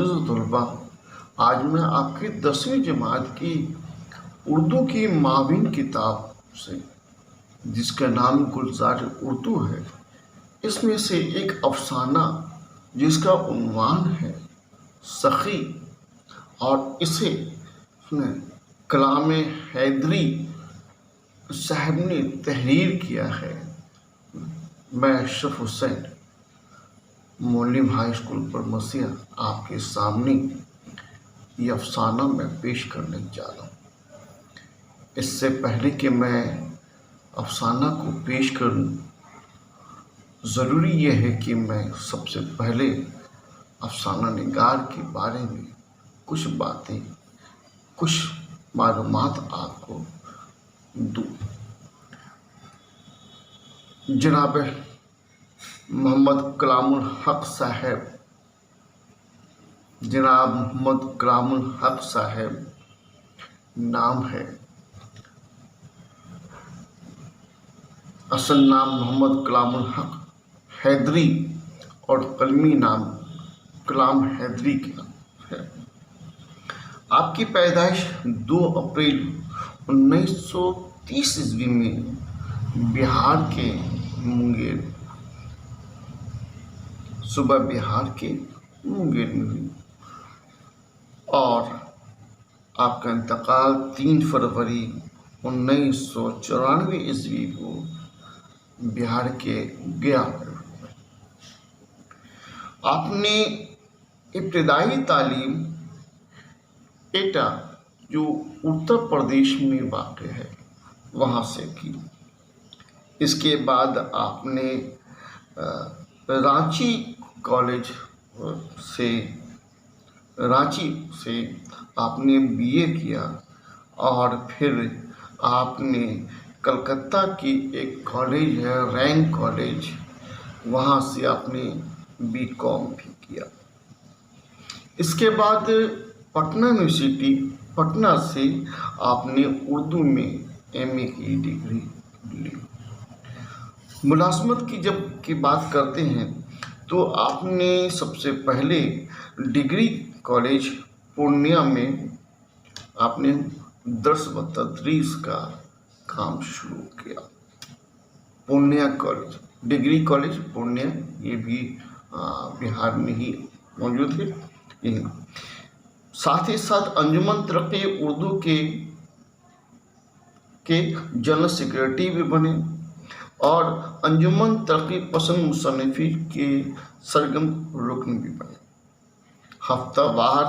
मोअज़्ज़ज़ तलबा, आज मैं आपकी 10वीं जमात की उर्दू की माविन किताब से, जिसका नाम गुलज़ार उर्दू है, इसमें से एक अफ़साना जिसका उन्वान है सखी, और इसे कलाम हैदरी साहब ने तहरीर किया है। मैं अशरफ हुसैन मोलिम हाई स्कूल पर मसीहा आपके सामने ये अफसाना मैं पेश करने जा रहा हूँ। इससे पहले कि मैं अफसाना को पेश करूँ, ज़रूरी यह है कि मैं सबसे पहले अफसाना निगार के बारे में कुछ बातें, कुछ मालूमात आपको दूँ। जनाब मोहम्मद कलामुल हक साहब, जनाब मोहम्मद कलामुल हक साहब नाम है। असल नाम मोहम्मद कलामुल हक हैदरी और कलमी नाम कलाम हैदरी का है। आपकी पैदाइश 2 अप्रैल 1930 ईस्वी में बिहार के मुंगेर, सुबह बिहार के मुंगेर में हुई, और आपका इंतकाल 3 फरवरी 1994 ईस्वी को बिहार के गया में हुआ। आपने इब्तदाई तालीम एटा, जो उत्तर प्रदेश में वाक़ है, वहाँ से की। इसके बाद आपने रांची से आपने बीए किया, और फिर आपने कलकत्ता की एक कॉलेज है रैंक कॉलेज, वहाँ से आपने बीकॉम भी किया। इसके बाद पटना यूनिवर्सिटी पटना से आपने उर्दू में एमए की डिग्री ली। मुलाजमत की जब की बात करते हैं तो आपने सबसे पहले डिग्री कॉलेज पूर्णिया में आपने दर्स व तदरीस का काम शुरू किया। Purnia college, degree college Purnia, ये भी बिहार में ही मौजूद है। साथ ही साथ अंजुमन तरक्की उर्दू के जनरल सेक्रेटरी भी बने, और अंजुमन तरक्की पसंद मुसन्निफीन के सरगम रुकन भी बने। हफ्तावार,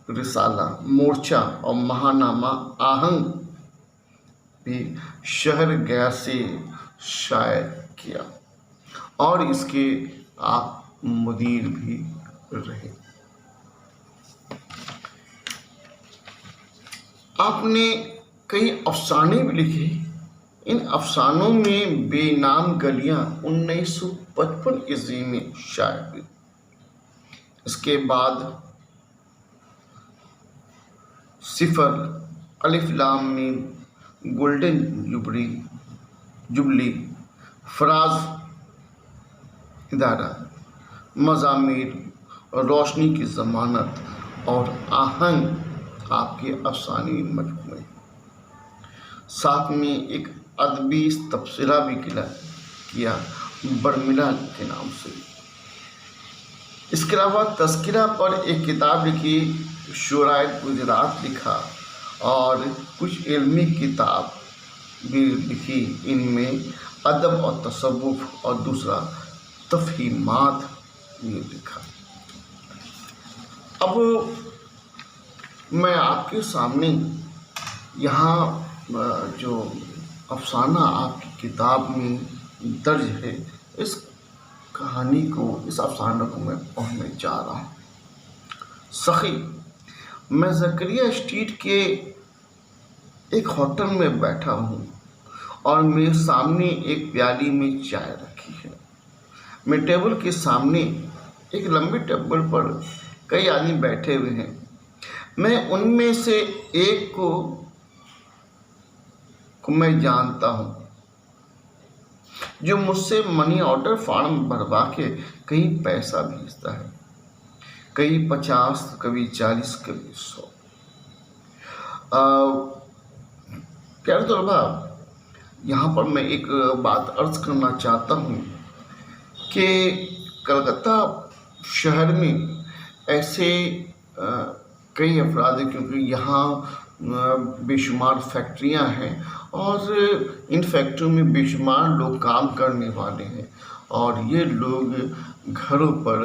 रिसाला, मोर्चा और महानामा आहंग भी शहर गया से शायर किया, और इसके आप मुदीर भी रहे। आपने कई अफसाने भी लिखे। इन अफसानों में बेनाम गलियां 1955 ईस्वी में शाया हुई। इसके बाद सिफर, अलिफ लाम मीम, गोल्डन जुबली, फराज इदारा, मज़ामिर, रोशनी की ज़मानत और आहंग आपके अफसानी मजमूए। साथ में एक अदबी तबसरा भी किया बर्मिला के नाम से। इसके अलावा तज़किरा पर एक किताब लिखी, शुराए गुजरात लिखा, और कुछ इल्मी किताब भी लिखी। इनमें अदब और तसव्वुफ़ और दूसरा तफ़हीमात भी लिखा। अब मैं आपके सामने यहाँ जो अफसाना आपकी किताब में दर्ज है, इस कहानी को, इस अफसाने को मैं पढ़ने जा रहा हूँ। सखी, मैं ज़करिया स्ट्रीट के एक होटल में बैठा हूँ, और मेरे सामने एक प्याली में चाय रखी है। मैं टेबल के सामने, एक लंबी टेबल पर कई आदमी बैठे हुए हैं। मैं उनमें से एक को मैं जानता हूँ, जो मुझसे मनी ऑर्डर फॉर्म भरवा के कहीं पैसा भेजता है। कभी 50, कभी 40, कभी 100। प्यारे तलबा, यहाँ पर मैं एक बात अर्ज करना चाहता हूँ कि कलकत्ता शहर में ऐसे कई अफराद हैं, क्योंकि यहाँ बेशुमार फैक्ट्रियाँ हैं और इन फैक्ट्रियों में बेशुमार लोग काम करने वाले हैं और ये लोग घरों पर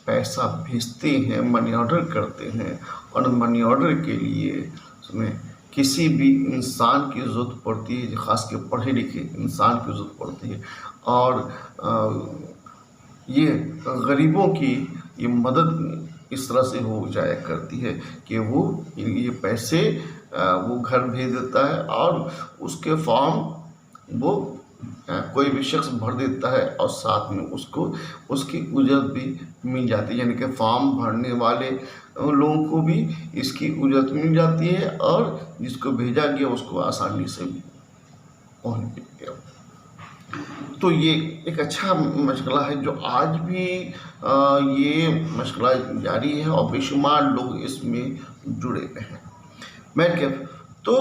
पैसा भेजते हैं, मनी ऑर्डर करते हैं और मनी ऑर्डर के लिए उसमें किसी भी इंसान की ज़रूरत पड़ती है, ख़ास कर पढ़े लिखे इंसान की ज़रूरत पड़ती है और ये गरीबों की ये मदद इस तरह से हो जाया करती है कि वो ये पैसे वो घर भेज देता है और उसके फॉर्म वो कोई भी शख्स भर देता है और साथ में उसको उसकी उजरत भी मिल जाती है, यानी कि फॉर्म भरने वाले लोगों को भी इसकी उजरत मिल जाती है और जिसको भेजा गया उसको आसानी से भी पहुँच गया। तो ये एक अच्छा मशगला है जो आज भी ये मशगला जारी है और बेशुमार लोग इसमें जुड़े हुए हैं। मैं क्या तो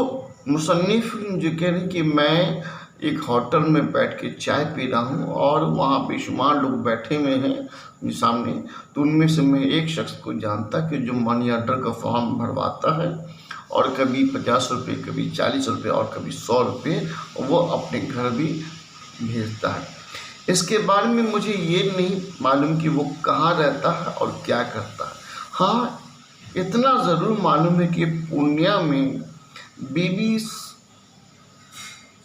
मुसन्निफ़ जो कह रहे हैं कि मैं एक होटल में बैठ के चाय पी रहा हूँ और वहाँ बेशुमार लोग बैठे हुए हैं सामने, तो उनमें से मैं एक शख्स को जानता कि जो मनी ऑर्डर का फॉर्म भरवाता है और कभी 50 रुपये, कभी 40 रुपये और कभी 100 रुपये वो अपने घर भी भेजता है। इसके बारे में मुझे ये नहीं मालूम कि वो कहाँ रहता है और क्या करता है। हाँ, इतना ज़रूर मालूम है कि पूर्णिया में बीबी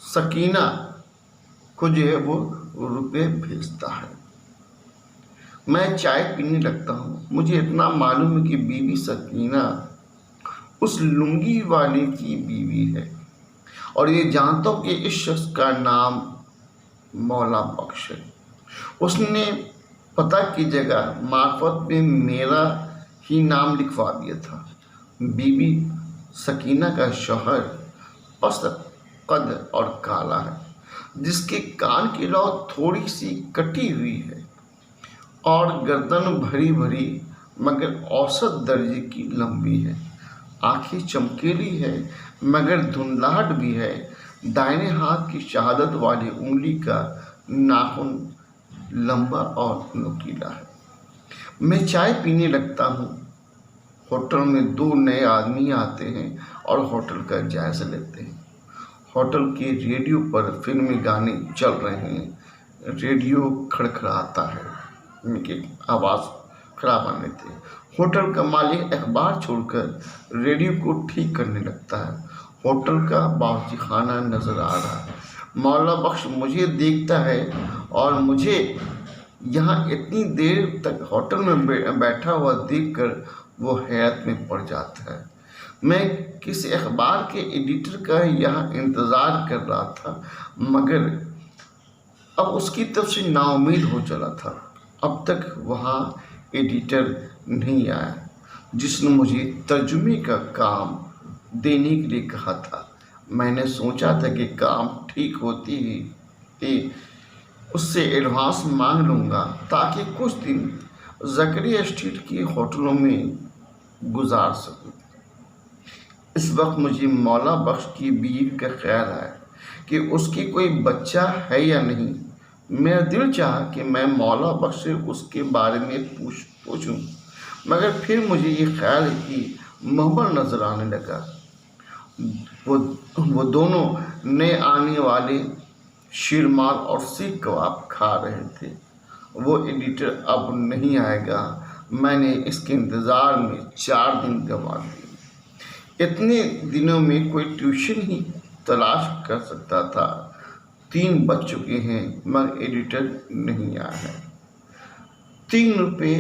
सकीना को जो है वो रुपए भेजता है। मैं चाय पीने लगता हूँ, मुझे इतना मालूम है कि बीबी सकीना उस लुंगी वाले की बीवी है और ये जानता हूँ कि इस शख्स का नाम मौला बख्श है। उसने पता की जगह मार्फत में मेरा ही नाम लिखवा दिया था। बीबी सकीना का शौहर पस्त कद और काला है, जिसके कान की लौ थोड़ी सी कटी हुई है और गर्दन भरी भरी मगर औसत दर्जे की लंबी है। आँखें चमकीली है मगर धुंधलाहट भी है। दाहिने हाथ की शहादत वाली उंगली का नाखून लंबा और नुकीला है। मैं चाय पीने लगता हूँ। होटल में 2 नए आदमी आते हैं और होटल का जायज़ा लेते हैं। होटल के रेडियो पर फिल्मी गाने चल रहे हैं। रेडियो खड़खड़ाता है, उनकी आवाज़ खराब आने थे। होटल का मालिक अखबार छोड़कर रेडियो को ठीक करने लगता है। होटल का बावर्ची खाना नज़र आ रहा है। मौला बख्श मुझे देखता है और मुझे यहाँ इतनी देर तक होटल में बैठा हुआ देखकर वो हैरत में पड़ जाता है। मैं किसी अखबार के एडिटर का यहाँ इंतज़ार कर रहा था, मगर अब उसकी तरफ से नाउम्मीद हो चला था। अब तक वहाँ एडिटर नहीं आया जिसने मुझे तर्जुमे का काम देने के लिए कहा था। मैंने सोचा था कि काम ठीक होती ही उससे एडवांस मांग लूँगा ताकि कुछ दिन ज़करिया स्ट्रीट की होटलों में गुजार सकूँ। इस वक्त मुझे मौला बख्श की बीवी का ख्याल आया कि उसकी कोई बच्चा है या नहीं। मेरा दिल चाहा कि मैं मौला बख्श से उसके बारे में पूछूं, मगर फिर मुझे ये ख्याल कि मोहब्बत नज़र आने लगा। वो दोनों नए आने वाले शीरमार और सीख कबाब खा रहे थे। वो एडिटर अब नहीं आएगा। मैंने इसके इंतज़ार में 4 दिन गंवा दिए। इतने दिनों में कोई ट्यूशन ही तलाश कर सकता था। 3 बज चुके हैं मगर एडिटर नहीं आया है। 3 रुपये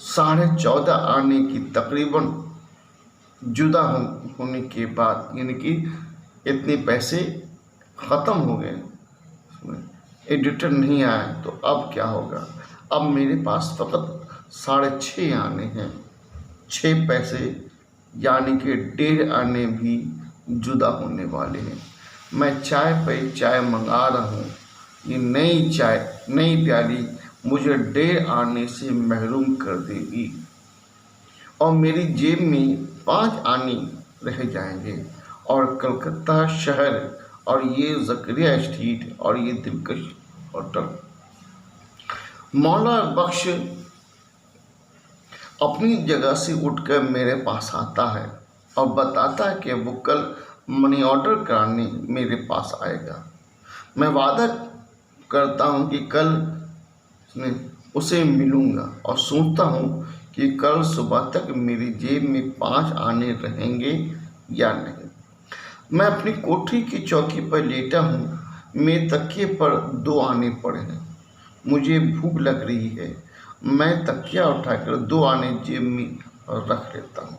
14.5 आने की तकरीबन जुदा होने के बाद, यानी कि इतने पैसे ख़त्म हो गए, एडिटर नहीं आया, तो अब क्या होगा। अब मेरे पास फ़कत 6.5 आने हैं। 6 पैसे यानी कि 1.5 आने भी जुदा होने वाले हैं। मैं चाय पे चाय मंगा रहा हूँ। ये नई चाय, नई प्याली मुझे डेढ़ आने से महरूम कर देगी और मेरी जेब में 5 आने रह जाएंगे और कलकत्ता शहर और ये ज़करिया स्ट्रीट और ये दिलकश होटल। मौला बख्श अपनी जगह से उठकर मेरे पास आता है और बताता है कि वो कल मनी ऑर्डर कराने मेरे पास आएगा। मैं वादा करता हूँ कि कल उसे मिलूँगा और सोचता हूँ कि कल सुबह तक मेरी जेब में 5 आने रहेंगे या नहीं। मैं अपनी कोठरी की चौकी पर लेटा हूँ। मेरे तकिए पर 2 आने पड़े हैं। मुझे भूख लग रही है। मैं तकिया उठाकर 2 आने जेब में रख लेता हूँ।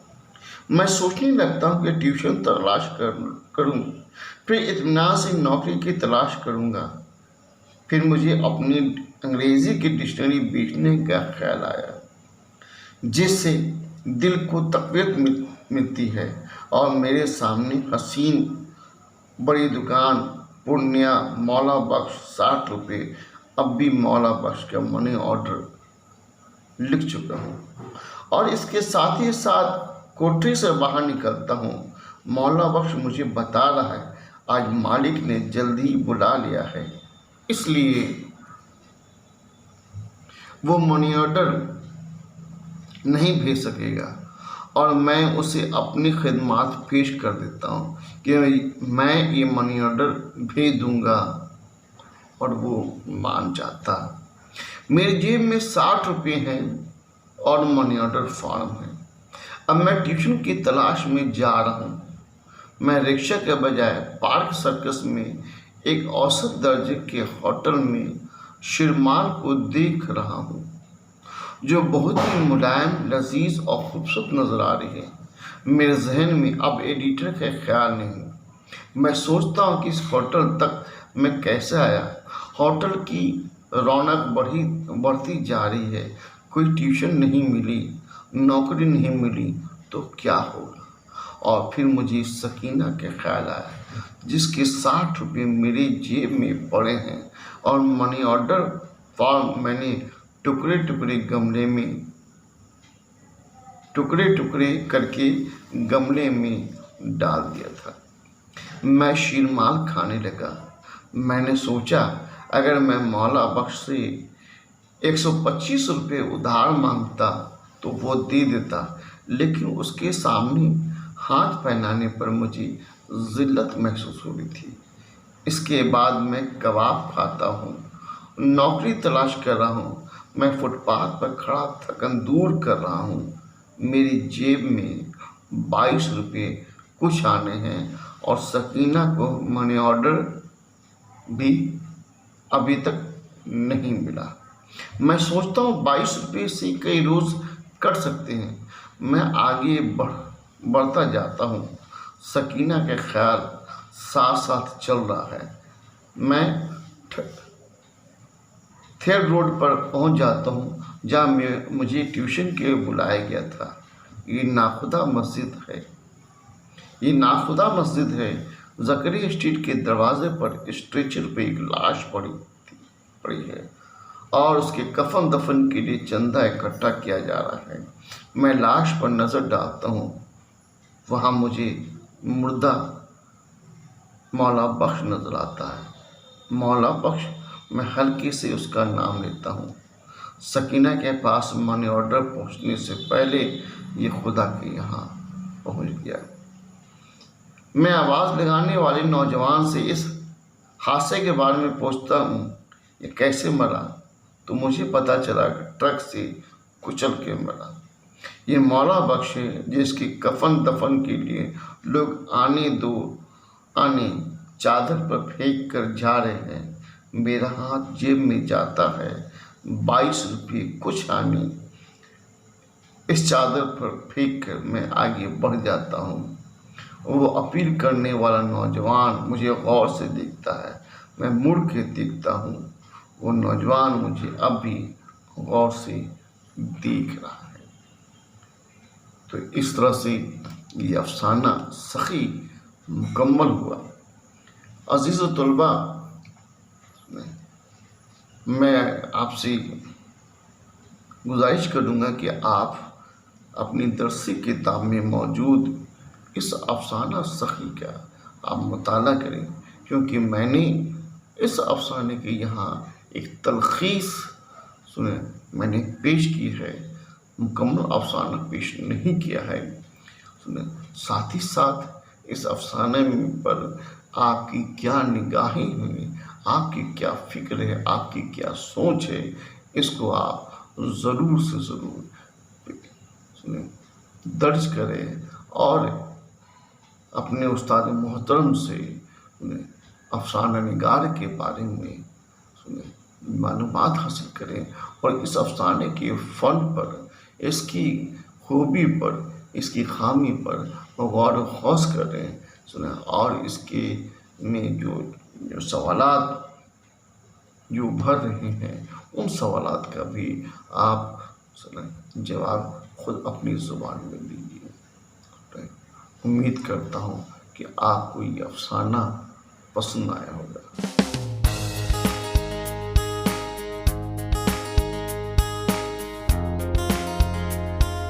मैं सोचने लगता हूँ कि ट्यूशन तलाश करूँ, फिर इत्मीनान से नौकरी की तलाश करूँगा। फिर मुझे अपनी अंग्रेज़ी की डिक्शनरी बेचने का ख्याल आया, जिससे दिल को तक़वियत मिलती है। और मेरे सामने हसीन बड़ी दुकान पूर्णिया मौला बख्श 60 रुपये। अब भी मौला बख्श का मनी ऑर्डर लिख चुका हूँ और इसके साथ ही साथ कोठरी से बाहर निकलता हूँ। मौला बख्श मुझे बता रहा है आज मालिक ने जल्दी बुला लिया है, इसलिए वो मनी ऑर्डर नहीं भेज सकेगा और मैं उसे अपनी खिदमत पेश कर देता हूँ कि मैं ये मनी ऑर्डर भेज दूँगा और वो मान जाता। मेरी जेब में 60 रुपये हैं और मनी ऑर्डर फॉर्म है। अब मैं ट्यूशन की तलाश में जा रहा हूँ। मैं रिक्शा के बजाय पार्क सर्कस में एक औसत दर्जे के होटल में शिरमाल को देख रहा हूँ, जो बहुत ही मुलायम, लजीज और खूबसूरत नज़र आ रही है। मेरे जहन में अब एडिटर का ख्याल नहीं। मैं सोचता हूँ कि इस होटल तक मैं कैसे आया। होटल की रौनक बढ़ती जा रही है। कोई ट्यूशन नहीं मिली, नौकरी नहीं मिली तो क्या होगा। और फिर मुझे सकीना का ख्याल आया, जिसके 60 रुपये मेरी जेब में पड़े हैं और मनी ऑर्डर फॉर्म मैंने टुकड़े टुकड़े करके गमले में डाल दिया था। मैं शीरमाल खाने लगा। मैंने सोचा अगर मैं मौला बख्श से 125 रुपये उधार मांगता तो वो दे देता, लेकिन उसके सामने हाथ फैलाने पर मुझे ज़िल्लत महसूस हो रही थी। इसके बाद मैं कबाब खाता हूँ, नौकरी तलाश कर रहा हूँ। मैं फुटपाथ पर खड़ा थकन दूर कर रहा हूँ। मेरी जेब में 22 रुपये कुछ आने हैं और सकीना को मनी ऑर्डर भी अभी तक नहीं मिला। मैं सोचता हूँ 22 रुपये से कई रोज़ कट सकते हैं। मैं आगे बढ़ता जाता हूँ। सकीना का ख्याल साथ साथ चल रहा है। मैं थेर रोड पर पहुँच जाता हूँ, जहाँ मुझे ट्यूशन के लिए बुलाया गया था। ये नाखुदा मस्जिद है। ज़करिया स्ट्रीट के दरवाजे पर स्ट्रेचर पे एक लाश पड़ी है और उसके कफन दफन के लिए चंदा इकट्ठा किया जा रहा है। मैं लाश पर नज़र डालता हूँ। वहाँ मुझे मुर्दा मौला बख्श नज़र आता है। मौला बख्श, मैं हल्के से उसका नाम लेता हूँ। सकीना के पास मनी ऑर्डर पहुँचने से पहले ये खुदा के यहाँ पहुँच गया। मैं आवाज़ लगाने वाले नौजवान से इस हादसे के बारे में पूछता हूँ, ये कैसे मरा? तो मुझे पता चला कि ट्रक से कुचल के मरा। ये मौला बख्श है, जिसकी कफन दफन के लिए लोग आने चादर पर फेंक कर जा रहे हैं। मेरा हाथ जेब में जाता है। 22 रुपये कुछ आने इस चादर पर फेंक कर मैं आगे बढ़ जाता हूँ। वो अपील करने वाला नौजवान मुझे गौर से देखता है। मैं मुड़ के देखता हूँ। वो नौजवान मुझे अब भी गौर से देख रहा है। तो इस तरह से ये अफसाना सखी मुकम्मल हुआ। अज़ीज़ तलबा, मैं आपसे गुजारिश करूँगा कि आप अपनी दरसी किताब में मौजूद इस अफ़साना सखी का आप मुताला करें, क्योंकि मैंने इस अफ़साने के यहाँ एक तलख़ीस सुने मैंने पेश की है, मुकम्मल अफ़साना पेश नहीं किया है। सुने, साथ ही साथ इस अफ़साने पर आपकी क्या निगाहें हुई, आपकी क्या फ़िक्र है, आपकी क्या सोच है, इसको आप ज़रूर से ज़रूर सुने दर्ज करें और अपने उस्ताद मोहतरम से अफ़साना निगार के बारे में मालूमात हासिल करें और इस अफ़साने के फ़न पर, इसकी खूबी पर, इसकी खामी पर गौर व ख़ौस करें सुने, और इसके में जो सवालात जो उभर रहे हैं उन सवालात का भी आप सुने जवाब खुद अपनी ज़ुबान में दीजिए। उम्मीद करता हूँ कि आपको ये अफ़साना पसंद आया होगा।